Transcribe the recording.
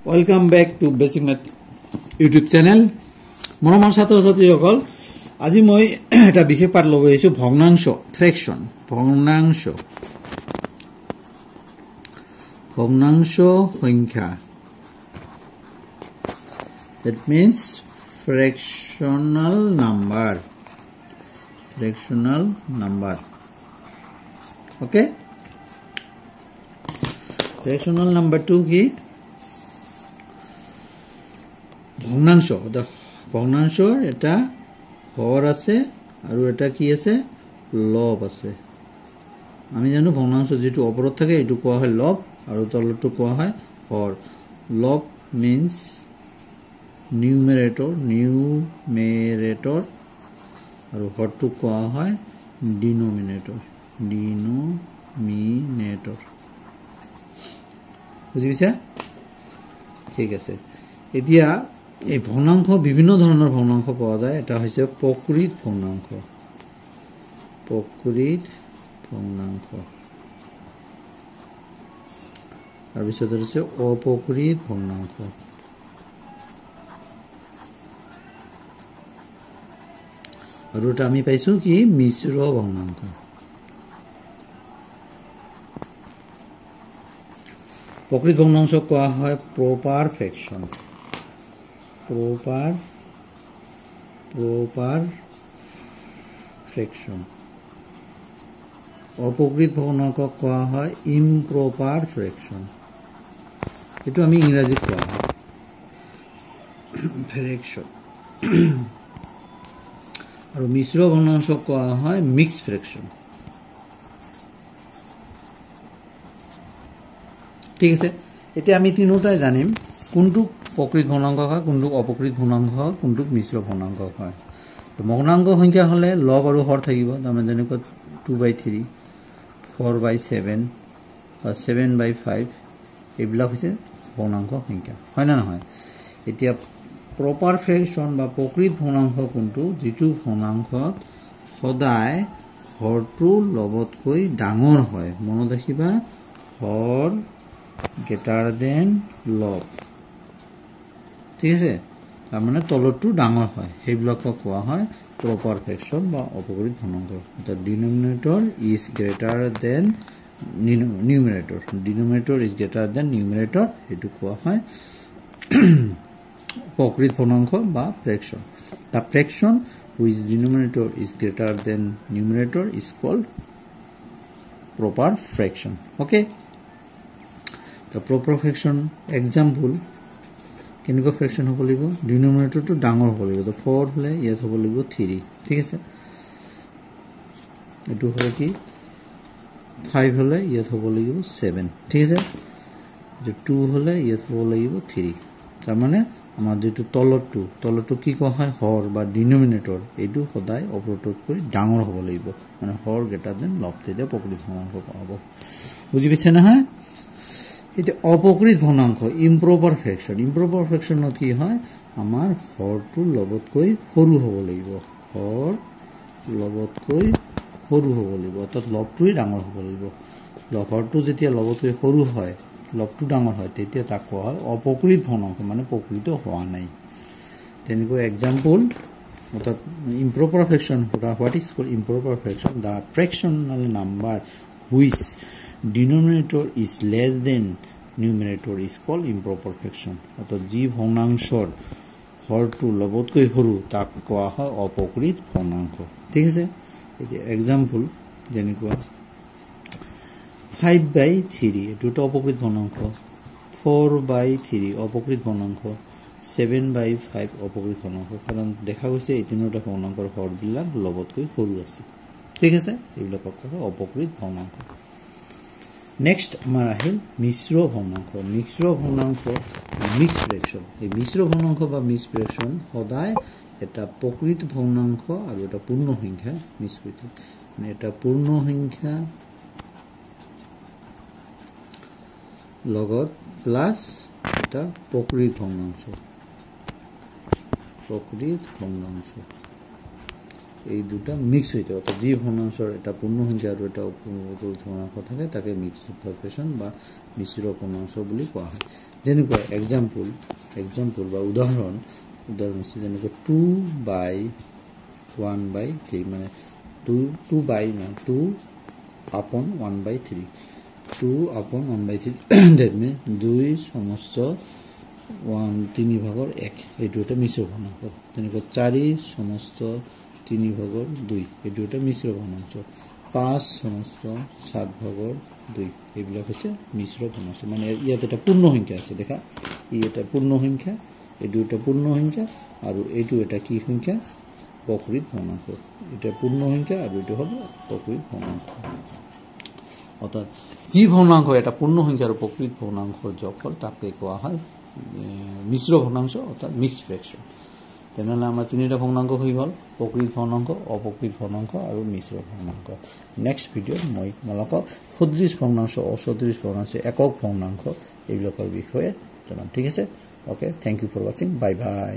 Welcome back to Basic Math YouTube channel. মৰমৰ ছাত্ৰ-ছাত্ৰীসকল আজি মই এটা বিশেষ পাঠ ল'ব আহিছো ভগ্নাংশ ফ্ৰেকশন ভগ্নাংশ সংখ্যা that means fractional number okay fractional number 2 কি ভগ্নাংশৰ এটা হৰ আছে আৰু এটা কি আছে লব আছে আমি জানো ভগ্নাংশ যেটো ওপৰত থাকে এটো কোৱা হয় লব আৰু তলটো কোৱা হয় হৰ লব means numerator আৰু হৰটো কোৱা হয় denominator বুজিছা ঠিক আছে এতিয়া এই ভগ্নাংশ বিভিন্ন ধৰণৰ ভগ্নাংশ পোৱা যায় এটা হৈছে প্ৰকৃত ভগ্নাংশ তাৰ পিছত আছে অপ্ৰকৃত ভগ্নাংশ আৰু এটা আমি পাইছো কি মিশ্ৰ ভগ্নাংশ প্ৰকৃত ভগ্নাংশ কোৱা হয় প্ৰপাৰ ফ্ৰেকশন অপ্ৰকৃত ভগ্নাংশ কোৱা হয় ইমপ্ৰপাৰ ফ্ৰেকশন এটো আমি ইংৰাজীত কোৱা হয় ফ্ৰেকশন আৰু মিশ্ৰ ভগ্নাংশ কোৱা হয় মিক্স ফ্ৰেকশন ঠিক আছে এতিয়া আমি তিনিটাই জানিম কোনটো প্রকৃত ভগ্নাংশ হয় কোনটো অপ্রকৃত ভগ্নাংশ হয় কোনটো মিশ্র ভগ্নাংশ হয় তো ভগ্নাংশ সংখ্যা হলে লব আৰু হৰ থাকিব মানে যেনেকৈ 2/3 4/7 বা 7/5 এইবিলাক হৈছে ভগ্নাংশ সংখ্যা হয় না নহয় এতিয়া প্ৰপাৰ ফ্ৰেকশন বা প্ৰকৃত ভগ্নাংশ কোনটো যেটো ভগ্নাংশ সদায় হৰটো লবতকৈ ডাঙৰ হয় মনত ৰাখিবা হৰ greater than লব ঠিক আছে তাৰ মানে তলটো ডাঙৰ হয় সেইবিলাকক কোৱা হয় প্ৰপাৰ ফ্ৰেকশন বা অপ্ৰকৃত ভগ্নাংশ the denominator is greater than numerator এটো কোৱা হয় প্ৰকৃত ভগ্নাংশ বা ফ্ৰেকশন the fraction whose denominator is greater than numerator is called proper fraction okay the proper fraction example কেনেকৈ ফ্ৰেকশন হ'ব লাগিব ডিনোমিনেটৰটো ডাঙৰ হ'ব লাগিব তো 4 হলে ইয়াত হ'ব লাগিব 3 ঠিক আছে এটো হয় কি 5 হলে ইয়াত হ'ব লাগিব 7 ঠিক আছে যে 2 হলে ইয়াত হ'ব লাগিব 3 তাৰ মানে আমাৰ যেটো তলটো কি কোৱা হয় হৰ বা ডিনোমিনেটৰ এটো সদায় অপৰতকৈ ডাঙৰ হ'ব লাগিব মানে হৰ গ্ৰেটাৰ দেন লব তেতিয়া প্ৰকৃত ভগ্নাংশ পাব বুজি পাইছে না এটা অপ্ৰকৃত ভগ্নাংশ ইমপ্ৰপাৰ ফ্ৰেকশনত কি হয় আমাৰ হৰটো লবতকৈ সৰু হ'ব লাগিব অৰ্থাৎ লবটোই ডাঙৰ হ'ব লাগিব হৰটো যেতিয়া লবতকৈ সৰু হয় লবটো ডাঙৰ হয় তেতিয়া তাক কোৱা হয় অপ্ৰকৃত ভগ্নাংশ মানে প্ৰকৃত হোৱা নাই তেনেকৈ এক্সাম্পল অৰ্থাৎ improper ফ্রেকশন what is called improper fraction the fractional number which denominator is less than numerator is called improper fraction অর্থাৎ যি ভগ্নাংশৰ হৰটো লবতকৈ সৰু তাক কোৱা হয় অপ্ৰকৃত ভগ্নাংশ ঠিক আছে এতিয়া एग्जांपल যেনেকুৱা 5/3 এটো অপ্ৰকৃত ভগ্নাংশ 4/3 অপ্ৰকৃত ভগ্নাংশ 7/5 অপ্ৰকৃত ভগ্নাংশ কাৰণ দেখা গৈছে এই তিনিটা ভগ্নাংশৰ হৰবিলাক লবতকৈ সৰু আছে ঠিক আছে এইবিলাক কোৱা হয় অপ্ৰকৃত ভগ্নাংশ Next আমাৰ আহিল মিশ্ৰ ভগ্নাংশ মিক্স ফ্ৰেকশন এই মিশ্ৰ ভগ্নাংশ বা মিক্স ফ্ৰেকশন সদায় এটা প্ৰকৃত ভগ্নাংশ আৰু এটা পূৰ্ণ সংখ্যা মিক্স কৰিছে মানে এটা পূৰ্ণ সংখ্যা লগত প্লাস এটা প্ৰকৃত ভগ্নাংশ এই দুটা মিক্স হইতে অৰ্থাৎ যে ভগ্নাংশৰ এটা পূৰ্ণ সংখ্যা আৰু এটা অপূৰ্ণ ভগ্নাংশ থাকে তাকে মিক্স ফ্ৰেকশন বা মিশ্ৰ ভগ্নাংশ বুলি কোৱা হয় যেনেকুৱা এক্সাম্পল বা উদাহৰণ হৈছে যেনেকুৱা 2/1/3 মানে 2/1/3 2/1/3 that means 2 সমস্ত 3 ভাগৰ 1 এইটো এটা মিশ্ৰ ভগ্নাংশ যেনেকুৱা 4 সমস্ত 3 ভাগৰ 2 এইটো এটা মিশ্ৰ ভগ্নাংশ 5 সমস্ত 7 ভাগৰ 2 এইবিলাক হৈছে মিশ্ৰ ভগ্নাংশ মানে ইয়াত এটা পূৰ্ণ সংখ্যা আছে দেখা ই এটা পূৰ্ণ সংখ্যা এইটো এটা পূৰ্ণ সংখ্যা আৰু এইটো এটা কি সংখ্যা প্রকৃত ভগ্নাংশ এটা পূর্ণ সংখ্যা আর এটা হলো প্রকৃত ভগ্নাংশ অর্থাৎ যি ভগ্নাংশ এটা পূর্ণ সংখ্যা আর প্রকৃত ভগ্নাংশৰ যোগফল তাকে কোৱা হয় মিশ্ৰ ভগ্নাংশ অৰ্থাৎ মিক্সড ফ্ৰ্যাকশন তেনেহলে আমাৰ তিনিটা ভগ্নাংশ হৈ গ'ল প্ৰকৃত ভগ্নাংশ অপ্ৰকৃত ভগ্নাংশ আৰু মিশ্র ভগ্নাংশ নেক্সট ভিডিওত মই তোমালোকক সদৃশ ভগ্নাংশ অসদৃশ ভগ্নাংশ একক ভগ্নাংশ এইবিলাকৰ বিষয়ে জনাম ঠিক আছে okay thank you for watching bye by